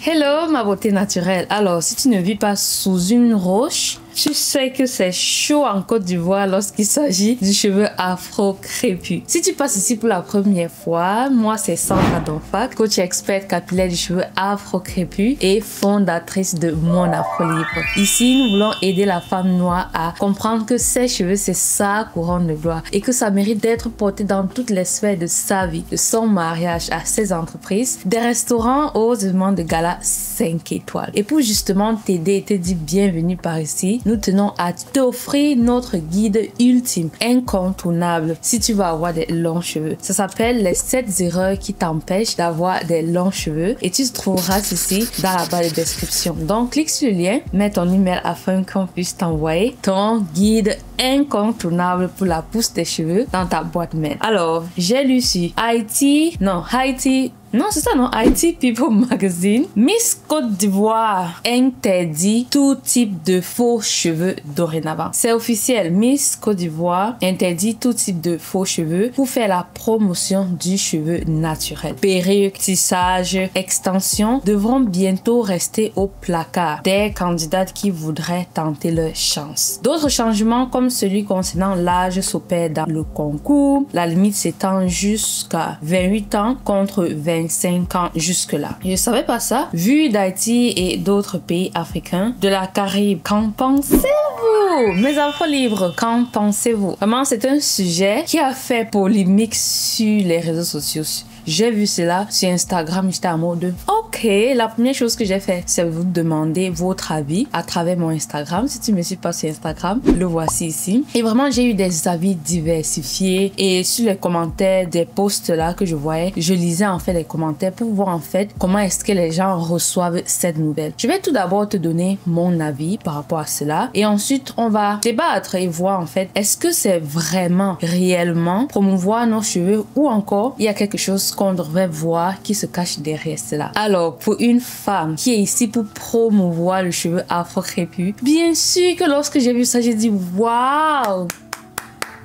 Hello ma beauté naturelle. Alors si tu ne vis pas sous une roche, tu sais que c'est chaud en Côte d'Ivoire lorsqu'il s'agit du cheveu afro crépus. Si tu passes ici pour la première fois, moi c'est Sandra Donfac, coach expert capillaire du cheveu afro crépus et fondatrice de Mon Afro Libre. Ici, nous voulons aider la femme noire à comprendre que ses cheveux c'est sa couronne de gloire et que ça mérite d'être porté dans toutes les sphères de sa vie, de son mariage à ses entreprises, des restaurants aux événements de gala 5 étoiles. Et pour justement t'aider et te dire bienvenue par ici, nous tenons à t'offrir notre guide ultime, incontournable, si tu vas avoir des longs cheveux. Ça s'appelle les 7 erreurs qui t'empêchent d'avoir des longs cheveux et tu trouveras ceci dans la barre de description. Donc, clique sur le lien, mets ton email afin qu'on puisse t'envoyer ton guide incontournable pour la pousse des cheveux dans ta boîte mail. Alors, j'ai lu sur IT People Magazine. Miss Côte d'Ivoire interdit tout type de faux cheveux dorénavant. C'est officiel. Miss Côte d'Ivoire interdit tout type de faux cheveux pour faire la promotion du cheveu naturel. Perruques, tissage, extensions devront bientôt rester au placard des candidates qui voudraient tenter leur chance. D'autres changements comme celui concernant l'âge s'opèrent dans le concours. La limite s'étend jusqu'à 28 ans contre 25 ans jusque-là. Je savais pas ça. Vu d'Haïti et d'autres pays africains, de la Caraïbe, qu'en pensez-vous? Mes enfants libres, qu'en pensez-vous? Vraiment, c'est un sujet qui a fait polémique sur les réseaux sociaux. J'ai vu cela sur Instagram, j'étais en mode ok, la première chose que j'ai fait, c'est vous demander votre avis à travers mon Instagram. Si tu me suis pas sur Instagram, le voici ici. Et vraiment, j'ai eu des avis diversifiés et sur les commentaires des posts là que je voyais, je lisais en fait les commentaires pour voir en fait comment est-ce que les gens reçoivent cette nouvelle. Je vais tout d'abord te donner mon avis par rapport à cela et ensuite on va débattre et voir en fait est-ce que c'est vraiment réellement promouvoir nos cheveux ou encore il y a quelque chose qu'on devrait voir qui se cache derrière cela. Alors, pour une femme qui est ici pour promouvoir le cheveu afro crépus, bien sûr que lorsque j'ai vu ça, j'ai dit waouh!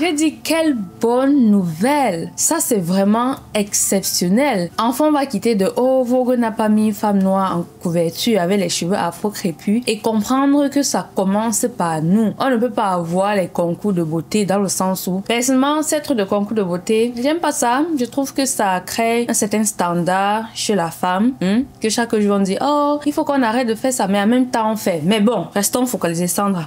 J'ai dit quelle bonne nouvelle. Ça c'est vraiment exceptionnel. Enfin on va quitter de oh Vogue n'a pas mis femme noire en couverture avec les cheveux afro crépus et comprendre que ça commence par nous. On ne peut pas avoir les concours de beauté dans le sens où personnellement ces trucs de concours de beauté j'aime pas ça. Je trouve que ça crée un certain standard chez la femme que chaque jour on dit oh il faut qu'on arrête de faire ça mais en même temps on fait. Mais bon restons focalisés Sandra.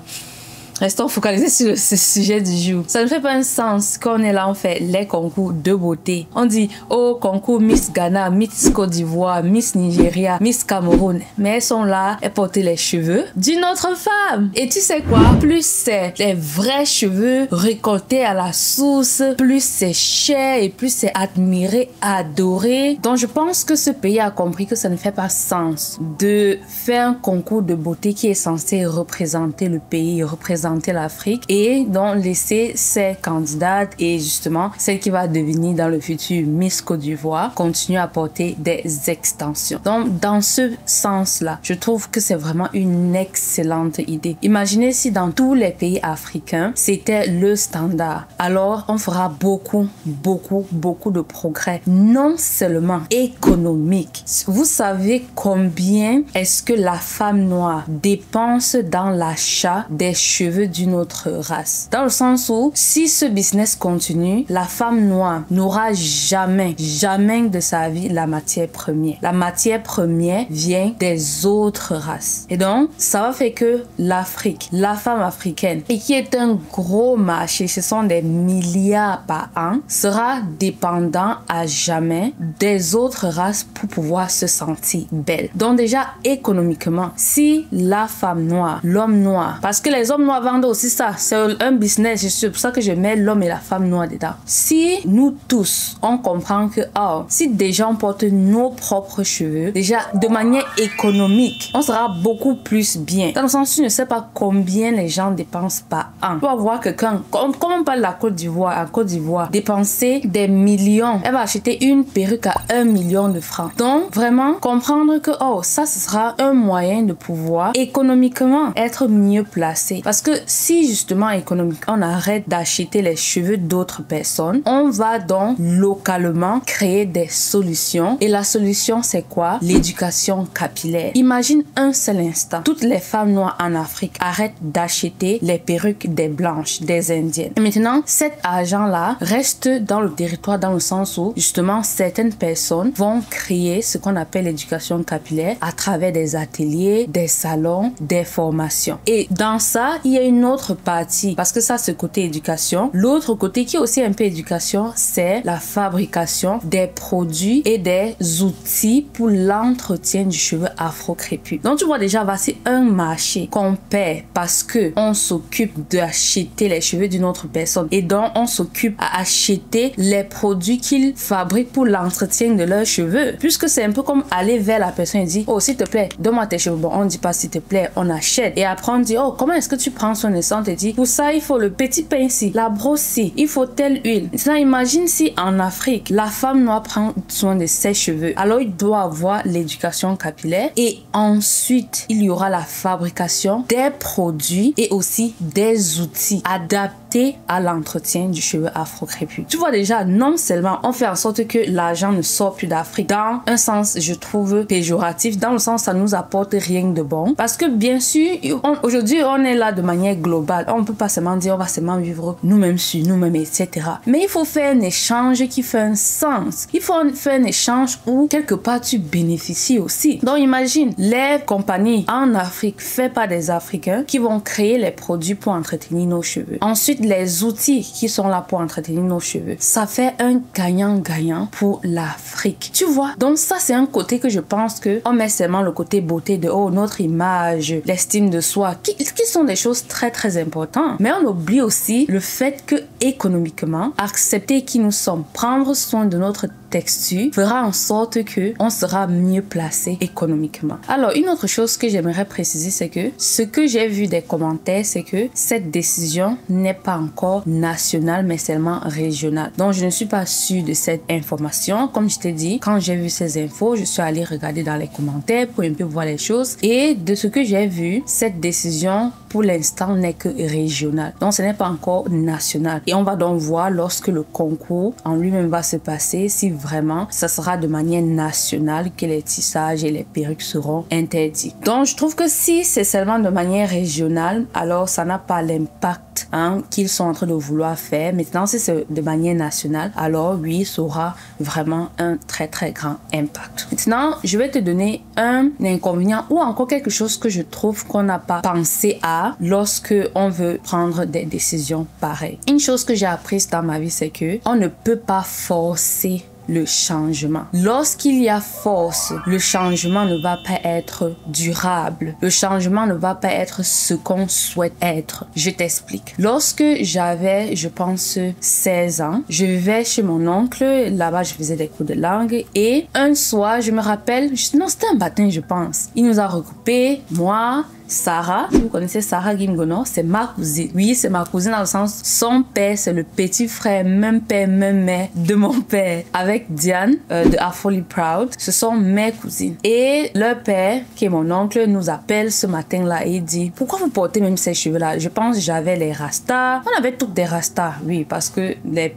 Restons focalisés sur ce sujet du jour. Ça ne fait pas un sens qu'on est là, on fait les concours de beauté. On dit, oh, concours Miss Ghana, Miss Côte d'Ivoire, Miss Nigeria, Miss Cameroun. Mais elles sont là, elles portent les cheveux d'une autre femme. Et tu sais quoi? Plus c'est les vrais cheveux récoltés à la source, plus c'est cher et plus c'est admiré, adoré. Donc je pense que ce pays a compris que ça ne fait pas sens de faire un concours de beauté qui est censé représenter le pays, représenter l'Afrique et donc laisser ces candidates et justement celle qui va devenir dans le futur Miss Côte d'Ivoire continuer à porter des extensions. Donc dans ce sens-là, je trouve que c'est vraiment une excellente idée. Imaginez si dans tous les pays africains, c'était le standard. Alors on fera beaucoup de progrès, non seulement économique. Vous savez combien est-ce que la femme noire dépense dans l'achat des cheveux d'une autre race. Dans le sens où, si ce business continue, la femme noire n'aura jamais de sa vie la matière première. La matière première vient des autres races. Et donc, ça va faire que l'Afrique, la femme africaine, et qui est un gros marché, ce sont des milliards par an, sera dépendant à jamais des autres races pour pouvoir se sentir belle. Donc déjà, économiquement, si la femme noire, l'homme noir, parce que les hommes noirs vendent aussi ça, c'est un business, c'est pour ça que je mets l'homme et la femme noire dedans. Si nous tous, on comprend que si déjà on porte nos propres cheveux, déjà de manière économique, on sera beaucoup plus bien. Dans le sens où tu ne sais pas combien les gens dépensent par an. Tu vas voir que comme on parle de la Côte d'Ivoire, à Côte d'Ivoire, dépenser des millions, elle va acheter une perruque à 1 million de francs. Donc vraiment comprendre que ça ce sera un moyen de pouvoir économiquement être mieux placé. Parce que si justement économiquement on arrête d'acheter les cheveux d'autres personnes, on va donc localement créer des solutions. Et la solution c'est quoi? L'éducation capillaire. Imagine un seul instant, toutes les femmes noires en Afrique arrêtent d'acheter les perruques des blanches, des indiennes. Et maintenant, cet argent-là reste dans le territoire dans le sens où justement certaines personnes vont créer ce qu'on appelle l'éducation capillaire à travers des ateliers, des salons, des formations. Et dans ça, il y a une autre partie parce que ça c'est côté éducation. L'autre côté qui est aussi un peu éducation, c'est la fabrication des produits et des outils pour l'entretien du cheveu afro-crépus. Donc tu vois déjà, voici un marché qu'on perd parce que on s'occupe d'acheter les cheveux d'une autre personne et donc on s'occupe à acheter les produits qu'ils fabriquent pour l'entretien de leurs cheveux. Puisque c'est un peu comme aller vers la personne et dire oh s'il te plaît donne-moi tes cheveux. Bon, on dit pas s'il te plaît, on achète. Et après on dit oh comment est-ce que tu prends soin de ça? On te dit pour ça il faut le petit pain ici, la brosse ici, il faut telle huile. Maintenant imagine si en Afrique la femme noire prend soin de ses cheveux, alors il doit avoir l'éducation capillaire et ensuite il y aura la fabrication des produits et aussi des outils adaptés à l'entretien du cheveu afro-crépus. Tu vois déjà, non seulement on fait en sorte que l'argent ne sort plus d'Afrique dans un sens je trouve péjoratif, dans le sens ça nous apporte rien de bon parce que bien sûr aujourd'hui on est là de manière globale, on peut pas seulement dire on va seulement vivre nous-mêmes sur nous-mêmes etc. Mais il faut faire un échange qui fait un sens, il faut faire un échange où quelque part tu bénéficies aussi. Donc imagine les compagnies en Afrique faites par des Africains qui vont créer les produits pour entretenir nos cheveux. Ensuite les outils qui sont là pour entretenir nos cheveux. Ça fait un gagnant-gagnant pour l'Afrique. Tu vois? Donc ça c'est un côté que je pense que on met seulement le côté beauté de oh notre image, l'estime de soi, qui sont des choses très très importantes. Mais on oublie aussi le fait que économiquement, accepter qui nous sommes, prendre soin de notre texture fera en sorte que on sera mieux placé économiquement. Alors une autre chose que j'aimerais préciser, c'est que ce que j'ai vu des commentaires, c'est que cette décision n'est pas encore nationale mais seulement régionale. Donc je ne suis pas sûre de cette information. Comme je t'ai dit, quand j'ai vu ces infos, je suis allée regarder dans les commentaires pour un peu voir les choses et de ce que j'ai vu, cette décision pour l'instant n'est que régionale. Donc ce n'est pas encore national. Et on va donc voir lorsque le concours en lui-même va se passer si vraiment ça sera de manière nationale que les tissages et les perruques seront interdits. Donc je trouve que si c'est seulement de manière régionale, alors ça n'a pas l'impact qu'ils sont en train de vouloir faire. Maintenant si c'est de manière nationale, alors oui, ça aura vraiment un très très grand impact. Maintenant je vais te donner un inconvénient ou encore quelque chose que je trouve qu'on n'a pas pensé à lorsque on veut prendre des décisions pareilles. Une chose que j'ai apprise dans ma vie, c'est que on ne peut pas forcer le changement. Lorsqu'il y a force, le changement ne va pas être durable. Le changement ne va pas être ce qu'on souhaite être. Je t'explique. Lorsque j'avais, je pense, 16 ans, je vivais chez mon oncle. Là-bas, je faisais des cours de langue. Et un soir, je me rappelle, non, c'était un matin, je pense. Il nous a regroupés, moi, Sarah, si vous connaissez Sarah Gimgono, c'est ma cousine. Oui, c'est ma cousine dans le sens, son père, c'est le petit frère, même père, même mère de mon père. Avec Diane de Afoli Proud, ce sont mes cousines. Et leur père, qui est mon oncle, nous appelle ce matin-là et dit, pourquoi vous portez même ces cheveux-là? Je pense que j'avais les rastas. On avait toutes des rastas, oui, parce que les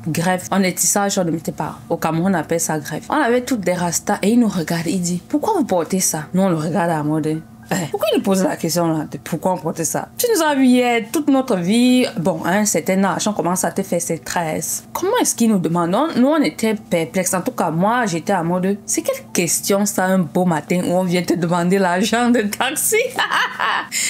greffe, on les tissages, on ne mettait pas. Au Cameroun, on appelle ça greffe. On avait toutes des rastas et il nous regarde, il dit, pourquoi vous portez ça? Nous, on le regarde à mode. Pourquoi il nous pose la question là de pourquoi on portait ça? Tu nous as vu hier toute notre vie. Bon, à un certain âge, on commence à te faire ses tresses. Comment est-ce qu'il nous demande? Nous, on était perplexes. En tout cas, moi, j'étais à mode. C'est quelle question ça, un beau matin où on vient te demander l'argent de taxi?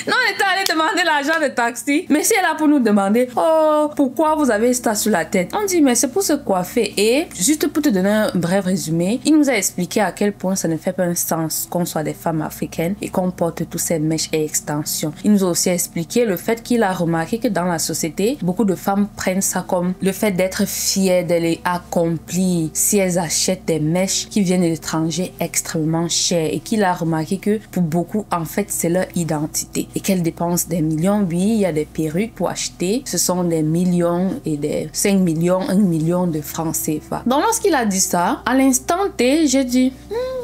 Non, on était allé demander l'argent de taxi. Mais si elle est là pour nous demander, oh, pourquoi vous avez ça sur la tête? On dit, mais c'est pour se coiffer. Et juste pour te donner un bref résumé, il nous a expliqué à quel point ça ne fait pas un sens qu'on soit des femmes africaines et qu'on porte toutes ces mèches et extensions. Il nous a aussi expliqué le fait qu'il a remarqué que dans la société, beaucoup de femmes prennent ça comme le fait d'être fières, de les accomplir si elles achètent des mèches qui viennent de l'étranger extrêmement chères et qu'il a remarqué que pour beaucoup, en fait, c'est leur identité et qu'elles dépensent des millions. Oui, il y a des perruques pour acheter. Ce sont des millions et des 5 millions, 1 million de francs CFA. Donc, lorsqu'il a dit ça, à l'instant T, j'ai dit,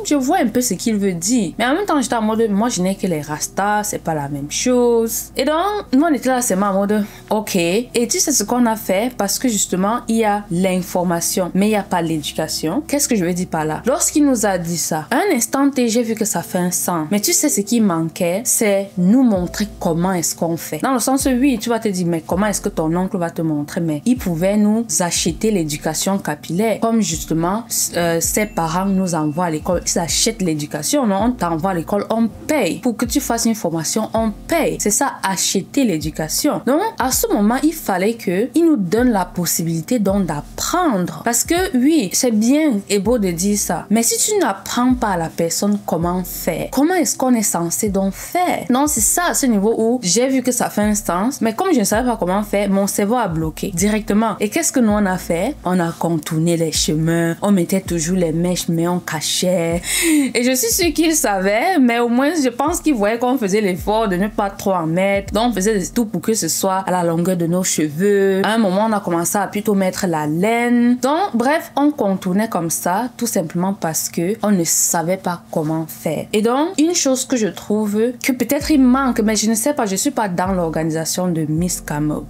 je vois un peu ce qu'il veut dire. Mais en même temps, j'étais en mode, moi, je n'ai que les rastas, c'est pas la même chose. Et donc, nous, on était là seulement en mode, ok. Et tu sais ce qu'on a fait? Parce que justement, il y a l'information, mais il n'y a pas l'éducation. Qu'est-ce que je veux dire par là? Lorsqu'il nous a dit ça, à un instant T, j'ai vu que ça fait un sens. Mais tu sais ce qui manquait, c'est nous montrer comment est-ce qu'on fait. Dans le sens, oui, tu vas te dire, mais comment est-ce que ton oncle va te montrer? Mais il pouvait nous acheter l'éducation capillaire. Comme justement, ses parents nous envoient à l'école. Ils achètent l'éducation. Non, on t'envoie à l'école, on paye. Pour que tu fasses une formation, on paye. C'est ça, acheter l'éducation. Donc, à ce moment, il fallait qu'il nous donne la possibilité donc d'apprendre. Parce que, oui, c'est bien et beau de dire ça. Mais si tu n'apprends pas à la personne comment faire, comment est-ce qu'on est censé donc faire? Non, c'est ça, à ce niveau où j'ai vu que ça fait un sens. Mais comme je ne savais pas comment faire, mon cerveau a bloqué directement. Et qu'est-ce que nous on a fait? On a contourné les chemins. On mettait toujours les mèches, mais on cachait. Et je suis sûre qu'il savait, mais au moins, je pense qu'il voyait qu'on faisait l'effort de ne pas trop en mettre. Donc, on faisait tout pour que ce soit à la longueur de nos cheveux. À un moment, on a commencé à plutôt mettre la laine. Donc, bref, on contournait comme ça, tout simplement parce que on ne savait pas comment faire. Et donc, une chose que je trouve que peut-être il manque, mais je ne sais pas, je suis pas dans l'organisation de Miss Cameroun.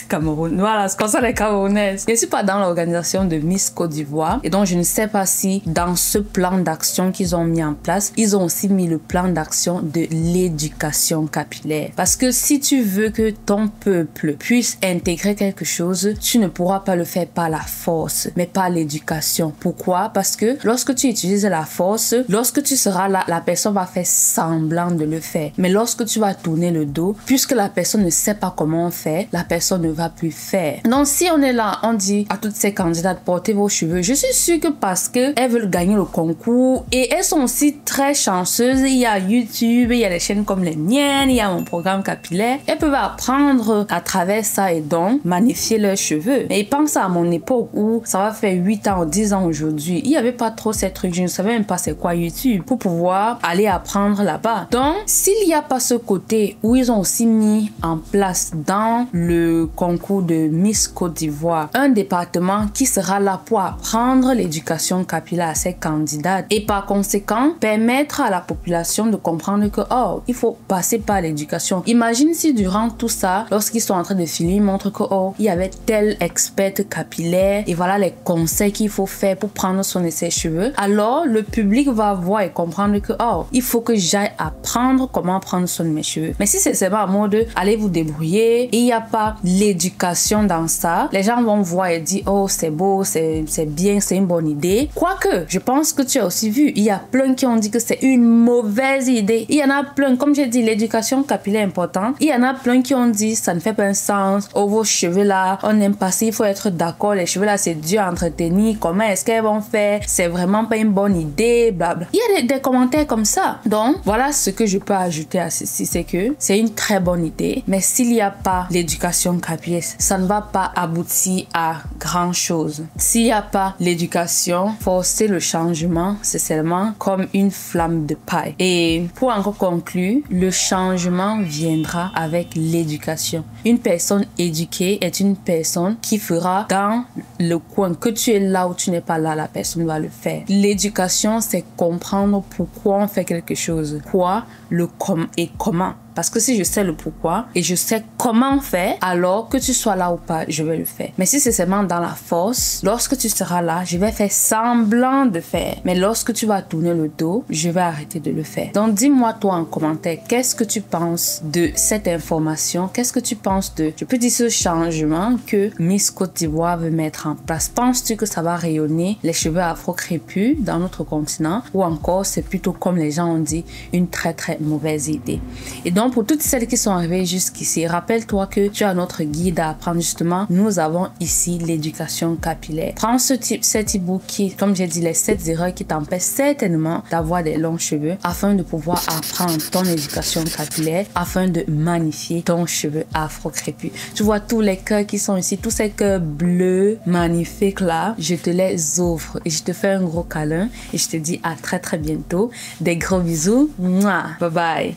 Cameroun. Voilà, c'est comme ça les Camerounaises. Je suis pas dans l'organisation de Miss Côte d'Ivoire. Et donc, je ne sais pas si dans ce plan d'action qu'ils ont mis en place, ils ont aussi mis le plan d'action de l'éducation capillaire. Parce que si tu veux que ton peuple puisse intégrer quelque chose, tu ne pourras pas le faire par la force, mais par l'éducation. Pourquoi? Parce que lorsque tu utilises la force, lorsque tu seras là, la personne va faire semblant de le faire. Mais lorsque tu vas tourner le dos, puisque la personne ne sait pas comment on fait, la personne ne va plus faire. Donc, si on est là, on dit à toutes ces candidates, portez vos cheveux. Je suis sûre que parce qu'elles veulent gagner le concours et elles sont aussi très chanceuses. Il y a YouTube, il y a des chaînes comme les miennes, il y a mon programme capillaire. Elles peuvent apprendre à travers ça et donc magnifier leurs cheveux. Mais pense à mon époque où ça va faire 8 ans ou 10 ans aujourd'hui. Il n'y avait pas trop ces trucs. Je ne savais même pas c'est quoi YouTube pour pouvoir aller apprendre là-bas. Donc, s'il n'y a pas ce côté où ils ont aussi mis en place dans le concours de Miss Côte d'Ivoire un département qui sera là pour apprendre l'éducation capillaire à ses candidates et par conséquent permettre à la population de comprendre que oh, il faut passer par l'éducation. Imagine si durant tout ça, lorsqu'ils sont en train de filmer, ils montrent que oh, il y avait tel expert capillaire et voilà les conseils qu'il faut faire pour prendre soin de ses cheveux. Alors le public va voir et comprendre que oh, il faut que j'aille apprendre comment prendre soin de mes cheveux. Mais si c'est seulement en mode allez vous débrouiller et il n'y a pas l'éducation dans ça, les gens vont voir et dire oh c'est beau, c'est bien, c'est une bonne idée. Quoique, je pense que tu as aussi vu, il y a plein qui ont dit que c'est une mauvaise idée. Il y en a plein, comme j'ai dit, l'éducation capillaire est importante. Il y en a plein qui ont dit ça ne fait pas un sens. Oh vos cheveux là, on n'aime pas ça, il faut être d'accord, les cheveux là c'est dur à entretenir, comment est-ce qu'elles vont faire, c'est vraiment pas une bonne idée, blabla. Il y a des commentaires comme ça. Donc voilà ce que je peux ajouter à ceci, c'est que c'est une très bonne idée, mais s'il n'y a pas l'éducation capillaire, ça ne va pas aboutir à grand chose. S'il n'y a pas l'éducation, forcer le changement, c'est seulement comme une flamme de paille. Et pour encore conclure, le changement viendra avec l'éducation. Une personne éduquée est une personne qui fera dans le coin, que tu es là ou tu n'es pas là, la personne va le faire. L'éducation, c'est comprendre pourquoi on fait quelque chose, quoi, le et comment. Parce que si je sais le pourquoi et je sais comment faire, alors que tu sois là ou pas, je vais le faire. Mais si c'est seulement dans la force, lorsque tu seras là, je vais faire semblant de faire. Mais lorsque tu vas tourner le dos, je vais arrêter de le faire. Donc dis-moi toi en commentaire, qu'est-ce que tu penses de cette information? Qu'est-ce que tu penses de, je peux dire, ce changement que Miss Côte d'Ivoire veut mettre en place? Penses-tu que ça va rayonner les cheveux afro-crépus dans notre continent? Ou encore, c'est plutôt comme les gens ont dit, une très très mauvaise idée? Et donc, pour toutes celles qui sont arrivées jusqu'ici, rappelle-toi que tu as notre guide à apprendre justement. Nous avons ici l'éducation capillaire. Prends cet e-book qui, comme j'ai dit, les 7 erreurs qui t'empêchent certainement d'avoir des longs cheveux afin de pouvoir apprendre ton éducation capillaire, afin de magnifier ton cheveu afro-crépus. Tu vois tous les cœurs qui sont ici, tous ces cœurs bleus magnifiques là, je te les offre et je te fais un gros câlin et je te dis à très très bientôt. Des gros bisous. Mouah. Bye bye.